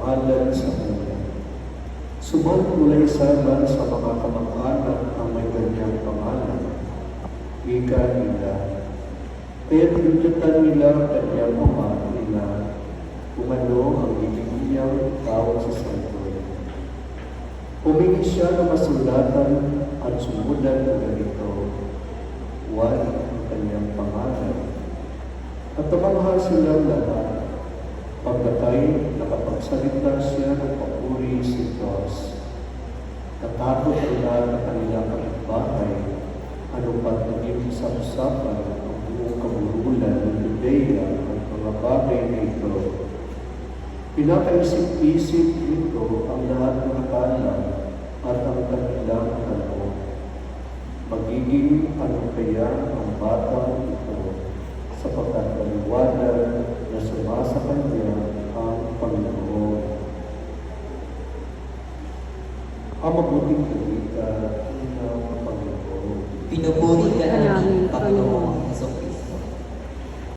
pangalan sa kanya. Sumangkulay sana sa mga kamag-anak ang may ganyang pangalan. Ika nila. Kaya tinututan nila kanyang mga nila kung ano ang ibig niyang tawag sa santoy. Humingi siya ng masulatan at sumulat ng ganito, Juan ang kanyang pangalan. At tumangha silang lahat. Pagkatay, nakapagsalita siya ng papuri sa Diyos. Natakot nila na kanilang kapitbahay, ano pa't naging sapsapan ang buong kabululan ng Judea at mga bagay na ito. Pinakaisip-isip nito ang lahat ng akala at ang kanilang tanong. Magiging ano kaya ang batang ito sapagkat maliwanag na sumasa kanya ang Panginoon. Ang mabuting balita ng Panginoon. Pinupuri ka namin, Panginoon.